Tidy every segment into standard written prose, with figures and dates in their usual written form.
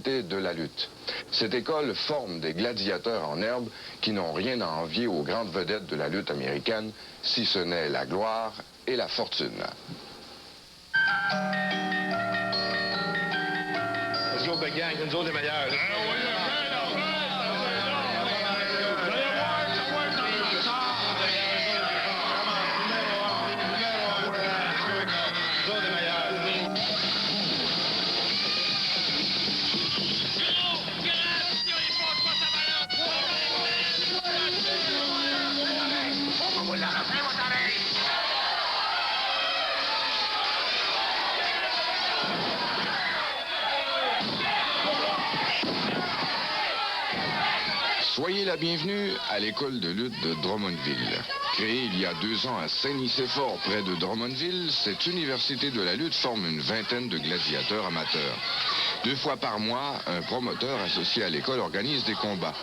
l'université de la lutte. Cette école forme des gladiateurs en herbe qui n'ont rien à envier aux grandes vedettes de la lutte américaine, si ce n'est la gloire et la fortune. Let's go, big gang. Nous autres, les meilleurs. Soyez la bienvenue à l'école de lutte de Drummondville. Créée il y a 2 ans à Saint-Nicéphore, près de Drummondville, cette université de la lutte forme une vingtaine de gladiateurs amateurs. 2 fois par mois, un promoteur associé à l'école organise des combats.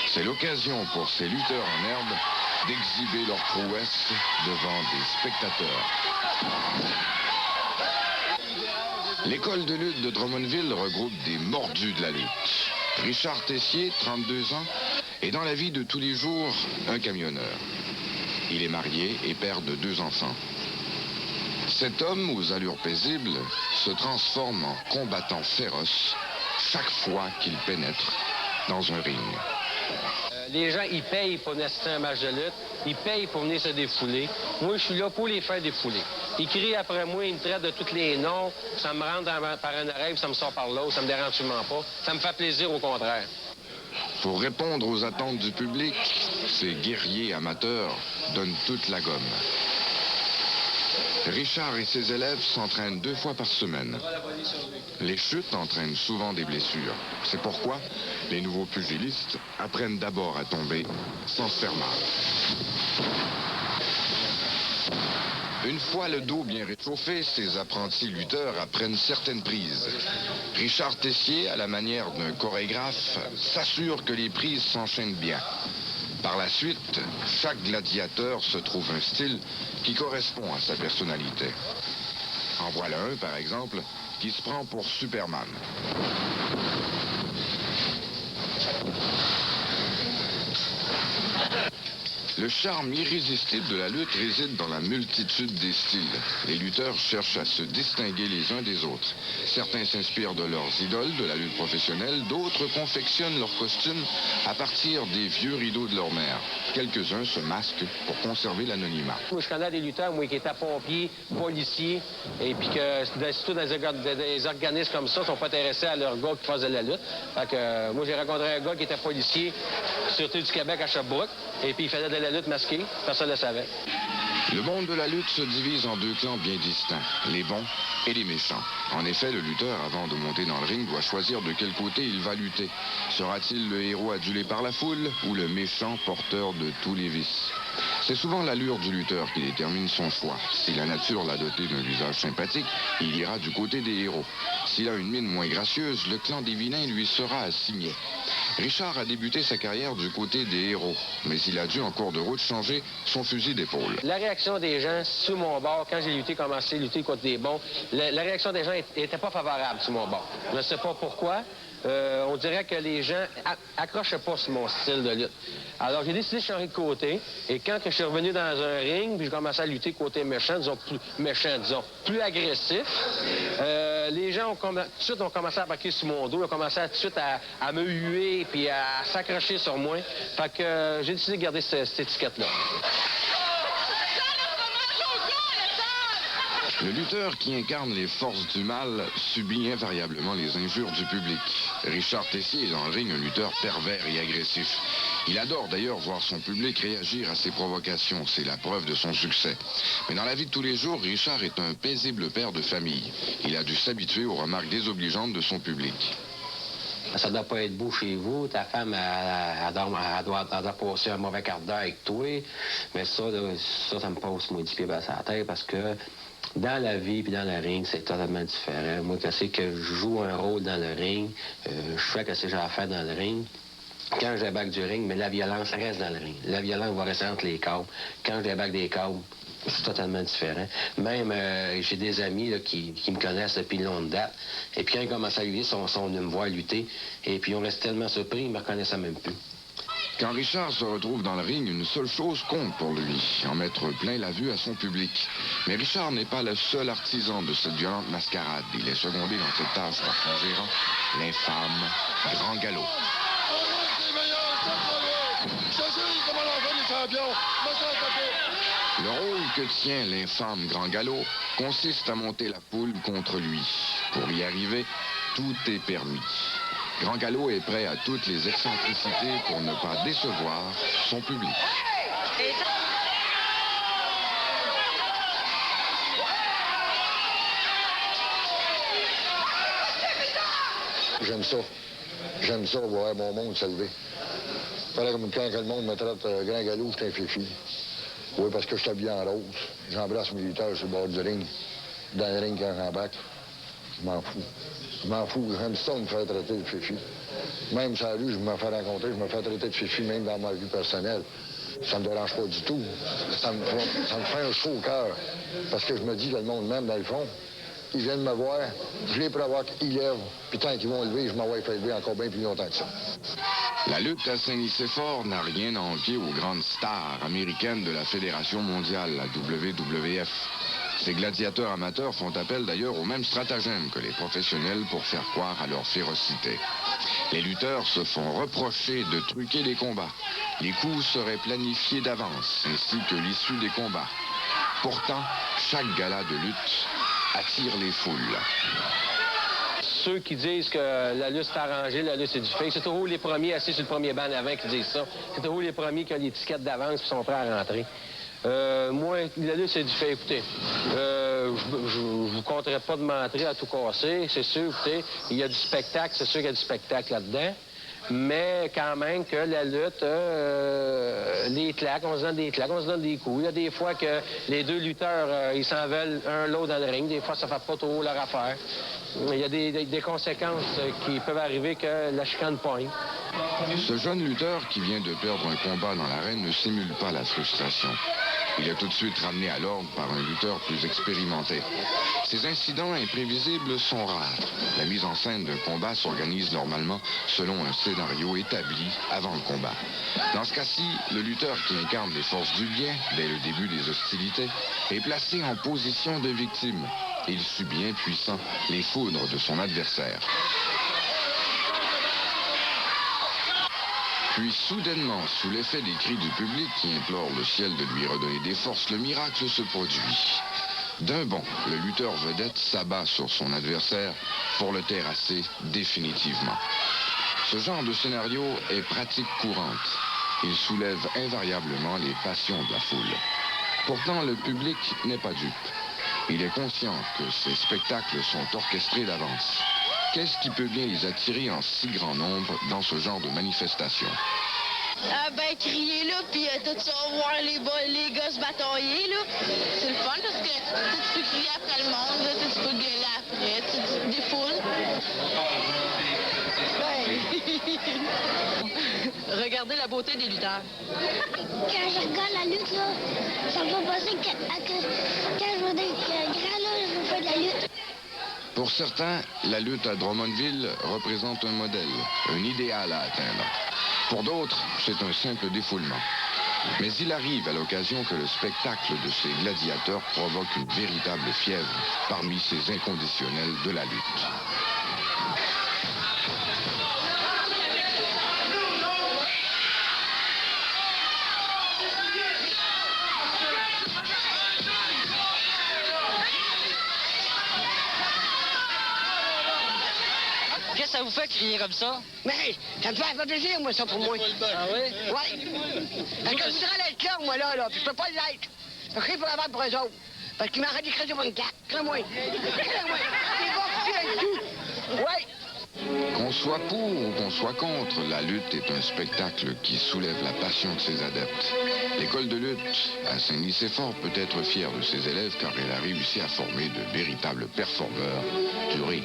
C'est l'occasion pour ces lutteurs en herbe d'exhiber leurs prouesses devant des spectateurs. L'école de lutte de Drummondville regroupe des mordus de la lutte. Richard Tessier, 32 ans, est dans la vie de tous les jours un camionneur. Il est marié et père de 2 enfants. Cet homme aux allures paisibles se transforme en combattant féroce chaque fois qu'il pénètre dans un ring. Les gens, ils payent pour assister à un match de lutte. Ils payent pour venir se défouler. Moi, je suis là pour les faire défouler. Ils crient après moi, ils me traitent de tous les noms. Ça me rentre par une oreille, puis ça me sort par l'autre. Ça me dérange absolument pas. Ça me fait plaisir, au contraire. Pour répondre aux attentes du public, ces guerriers amateurs donnent toute la gomme. Richard et ses élèves s'entraînent 2 fois par semaine. Les chutes entraînent souvent des blessures. C'est pourquoi les nouveaux pugilistes apprennent d'abord à tomber sans se faire mal. Une fois le dos bien réchauffé, ces apprentis lutteurs apprennent certaines prises. Richard Tessier, à la manière d'un chorégraphe, s'assure que les prises s'enchaînent bien. Par la suite, chaque gladiateur se trouve un style qui correspond à sa personnalité. En voilà un, par exemple, qui se prend pour Superman. Le charme irrésistible de la lutte réside dans la multitude des styles. Les lutteurs cherchent à se distinguer les uns des autres. Certains s'inspirent de leurs idoles de la lutte professionnelle, d'autres confectionnent leurs costumes à partir des vieux rideaux de leur mère. Quelques-uns se masquent pour conserver l'anonymat. Moi, je connais des lutteurs, moi, qui étaient pompiers, policiers, et puis que, surtout dans des organismes comme ça, sont pas intéressés à leur gars qui faisait la lutte. Fait que, moi, j'ai rencontré un gars qui était policier, Sûreté du Québec à Sherbrooke, et puis il faisait de la lutte masquée, personne ne le savait. Le monde de la lutte se divise en 2 clans bien distincts, les bons et les méchants. En effet, le lutteur, avant de monter dans le ring, doit choisir de quel côté il va lutter. Sera-t-il le héros adulé par la foule ou le méchant porteur de tous les vices? C'est souvent l'allure du lutteur qui détermine son choix. Si la nature l'a doté d'un visage sympathique, il ira du côté des héros. S'il a une mine moins gracieuse, le clan des vilains lui sera assigné. Richard a débuté sa carrière du côté des héros, mais il a dû en cours de route changer son fusil d'épaule. La réaction des gens sur mon bord, quand j'ai commencé à lutter contre des bons, la réaction des gens n'était pas favorable sur mon bord. Je ne sais pas pourquoi. On dirait que les gens accrochaient pas sur mon style de lutte. Alors, j'ai décidé de changer de côté. Et quand je suis revenu dans un ring, puis j'ai commencé à lutter côté méchant, plus agressif, les gens tout de suite ont commencé à baquer sur mon dos. Ils ont commencé tout de suite à me huer puis à s'accrocher sur moi. Fait que j'ai décidé de garder cette étiquette-là. Le lutteur qui incarne les forces du mal subit invariablement les injures du public. Richard Tessier est dans le ring un lutteur pervers et agressif. Il adore d'ailleurs voir son public réagir à ses provocations. C'est la preuve de son succès. Mais dans la vie de tous les jours, Richard est un paisible père de famille. Il a dû s'habituer aux remarques désobligeantes de son public. Ça doit pas être beau chez vous. Ta femme, elle doit passer un mauvais quart d'heure avec toi. Mais ça me passe, moi, 10 pieds à la tête parce que dans la vie et dans le ring, c'est totalement différent. Moi, quand c'est que je joue un rôle dans le ring, je fais ce que j'ai à faire dans le ring. Quand je débarque du ring, mais la violence reste dans le ring. La violence va rester entre les câbles. Quand je débarque des câbles, C'est totalement différent. Même, j'ai des amis là, qui me connaissent depuis longue date. Et puis, quand ils commencent à lutter, ils sont venus me voir lutter. Et puis, on reste tellement surpris, ils ne me reconnaissaient même plus. Quand Richard se retrouve dans le ring, une seule chose compte pour lui, en mettre plein la vue à son public. Mais Richard n'est pas le seul artisan de cette violente mascarade. Il est secondé dans cette tâche par son gérant, l'infâme Grand Galop. Le rôle que tient l'infâme Grand Galop consiste à monter la foule contre lui. Pour y arriver, tout est permis. Grand Galop est prêt à toutes les excentricités pour ne pas décevoir son public. J'aime ça. J'aime ça, voir mon monde se lever. Fallait comme quand le monde me traite Grand Galop, j'étais un fifi. Oui, parce que je suis habillé en rose. J'embrasse mes lutteurs sur le bord du ring. Dans le ring quand j'embarque. Je m'en fous. Je m'en fous. J'aime ça me faire traiter de fifi. Même sur la rue, je me fais rencontrer, je me fais traiter de fifi, même dans ma vie personnelle. Ça me dérange pas du tout. Ça me fait un chaud au cœur. Parce que je me dis que le monde même, dans le fond, ils viennent me voir, je les provoque, ils lèvent, puis tant qu'ils vont lever, je m'en vais faire lever encore bien plus longtemps que ça. La lutte à Saint-Nicéphore n'a rien à envier aux grandes stars américaines de la Fédération mondiale, la WWF. Ces gladiateurs amateurs font appel d'ailleurs au même stratagème que les professionnels pour faire croire à leur férocité. Les lutteurs se font reprocher de truquer les combats. Les coups seraient planifiés d'avance, ainsi que l'issue des combats. Pourtant, chaque gala de lutte attire les foules. Ceux qui disent que la lutte c'est arrangée, la lutte c'est du fake, c'est toujours les premiers assis sur le premier banc avant qui disent ça. C'est toujours les premiers qui ont l'étiquette d'avance et sont prêts à rentrer. Moi, la lutte, c'est du fait. Écoutez, je vous compterai pas de mentir à tout casser. C'est sûr, écoutez, il y a du spectacle. C'est sûr qu'il y a du spectacle là-dedans. Mais quand même que la lutte, les claques, on se donne des claques, on se donne des coups. Il y a des fois que les deux lutteurs, ils s'en veulent un l'autre dans le ring. Des fois, ça fait pas trop leur affaire. Il y a des conséquences qui peuvent arriver que la chicane pogne. Ce jeune lutteur qui vient de perdre un combat dans l'arène ne simule pas la frustration. Il est tout de suite ramené à l'ordre par un lutteur plus expérimenté. Ces incidents imprévisibles sont rares. La mise en scène d'un combat s'organise normalement selon un scénario établi avant le combat. Dans ce cas-ci, le lutteur qui incarne les forces du bien, dès le début des hostilités, est placé en position de victime. Il subit impuissant les foudres de son adversaire. Puis soudainement, sous l'effet des cris du public qui implore le ciel de lui redonner des forces, le miracle se produit. D'un bond, le lutteur vedette s'abat sur son adversaire pour le terrasser définitivement. Ce genre de scénario est pratique courante. Il soulève invariablement les passions de la foule. Pourtant, le public n'est pas dupe. Il est conscient que ces spectacles sont orchestrés d'avance. Qu'est-ce qui peut bien les attirer en si grand nombre dans ce genre de manifestation? Crier, là, puis tout ça, voir les gars se batailler, là. C'est le fun, parce que tu peux crier après le monde, là, tu peux gueuler après, tu te défoules. Regardez la beauté des lutteurs. Quand je regarde la lutte, là, ça me fait penser que quand je vois des grands, là, je veux faire de la lutte. Pour certains, la lutte à Drummondville représente un modèle, un idéal à atteindre. Pour d'autres, c'est un simple défoulement. Mais il arrive à l'occasion que le spectacle de ces gladiateurs provoque une véritable fièvre parmi ces inconditionnels de la lutte. Qu'est-ce que ça vous fait crier comme ça? Mais ça me fait plaisir, moi, ça, pour moi. Ah oui? Oui. Parce que je voudrais l'être là, moi, là, puis je peux pas l'être. Je crie pour avoir pour eux autres. Parce qu'ils m'arrêtent d'écraser pour une carte. Crée-moi. Crée-moi. C'est bon, c'est tout. Oui. Qu'on soit pour ou qu'on soit contre, la lutte est un spectacle qui soulève la passion de ses adeptes. L'école de lutte à Saint-Nicéphore peut être fière de ses élèves car elle a réussi à former de véritables performeurs du ring.